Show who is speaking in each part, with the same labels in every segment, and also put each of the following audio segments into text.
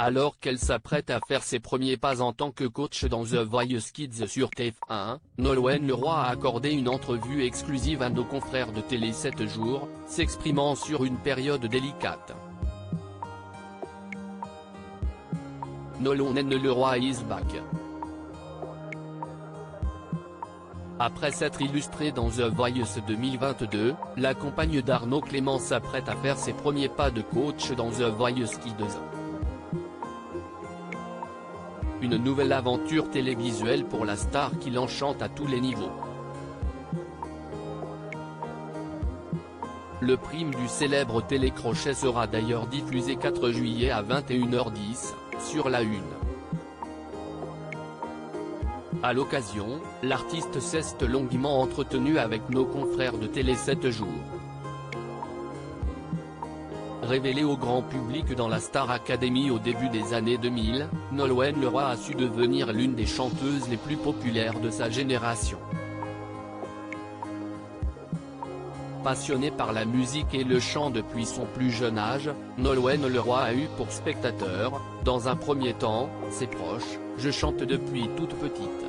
Speaker 1: Alors qu'elle s'apprête à faire ses premiers pas en tant que coach dans The Voice Kids sur TF1, Nolwenn Leroy a accordé une entrevue exclusive à nos confrères de Télé 7 jours, s'exprimant sur une période délicate. Nolwenn Leroy is back. Après s'être illustrée dans The Voice 2022, la compagne d'Arnaud Clément s'apprête à faire ses premiers pas de coach dans The Voice Kids. Une nouvelle aventure télévisuelle pour la star qui l'enchante à tous les niveaux. Le prime du célèbre télécrochet sera d'ailleurs diffusé 4 juillet à 21h10, sur La Une. À l'occasion, l'artiste s'est longuement entretenu avec nos confrères de Télé 7 jours. Révélée au grand public dans la Star Academy au début des années 2000, Nolwenn Leroy a su devenir l'une des chanteuses les plus populaires de sa génération. Passionnée par la musique et le chant depuis son plus jeune âge, Nolwenn Leroy a eu pour spectateur, dans un premier temps, ses proches. Je chante depuis toute petite.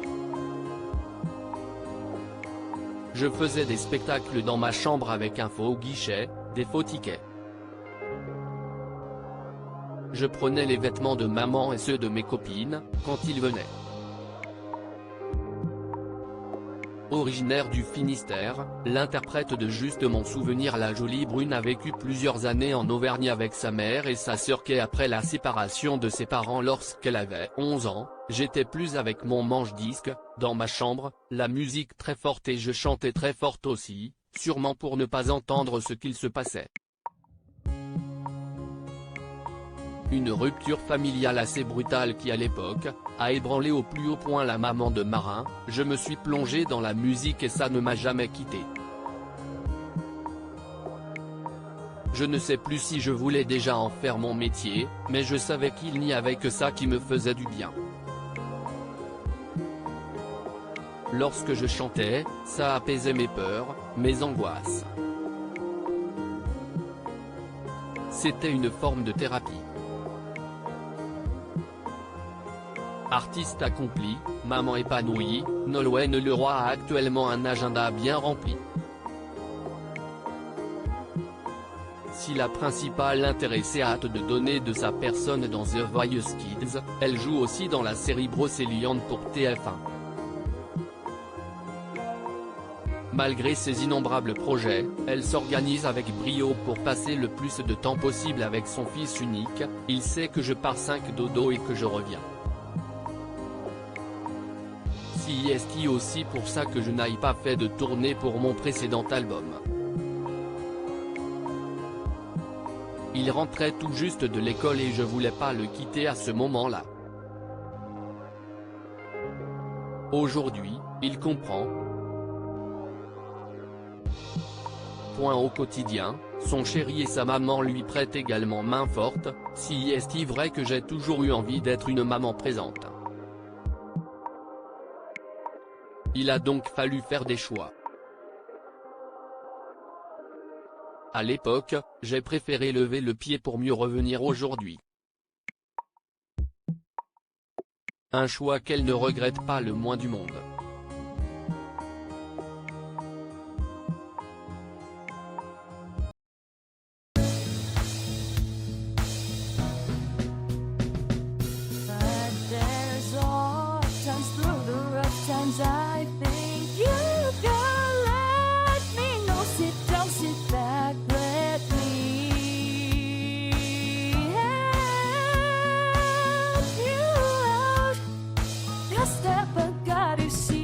Speaker 1: Je faisais des spectacles dans ma chambre avec un faux guichet, des faux tickets. Je prenais les vêtements de maman et ceux de mes copines, quand ils venaient. Originaire du Finistère, l'interprète de Juste mon souvenir La Jolie Brune a vécu plusieurs années en Auvergne avec sa mère et sa sœur après la séparation de ses parents lorsqu'elle avait 11 ans, j'étais plus avec mon manche-disque, dans ma chambre, la musique très forte et je chantais très forte aussi, sûrement pour ne pas entendre ce qu'il se passait. Une rupture familiale assez brutale qui à l'époque, a ébranlé au plus haut point la maman de Marin. Je me suis plongé dans la musique et ça ne m'a jamais quitté. Je ne sais plus si je voulais déjà en faire mon métier, mais je savais qu'il n'y avait que ça qui me faisait du bien. Lorsque je chantais, ça apaisait mes peurs, mes angoisses. C'était une forme de thérapie. Artiste accomplie, maman épanouie, Nolwenn Leroy a actuellement un agenda bien rempli. Si la principale intéressée a hâte de donner de sa personne dans The Voice Kids, elle joue aussi dans la série Brocéliande pour TF1. Malgré ses innombrables projets, elle s'organise avec brio pour passer le plus de temps possible avec son fils unique. Il sait que je pars 5 dodo et que je reviens. C'est aussi pour ça que je n'aille pas fait de tournée pour mon précédent album. Il rentrait tout juste de l'école et je voulais pas le quitter à ce moment-là. Aujourd'hui, il comprend. Au quotidien, son chéri et sa maman lui prêtent également main forte. C'est vrai que j'ai toujours eu envie d'être une maman présente. Il a donc fallu faire des choix. À l'époque, j'ai préféré lever le pied pour mieux revenir aujourd'hui. Un choix qu'elle ne regrette pas le moins du monde.
Speaker 2: I think you can let me know. Sit down, sit back, let me help you out. Just step, I got to see.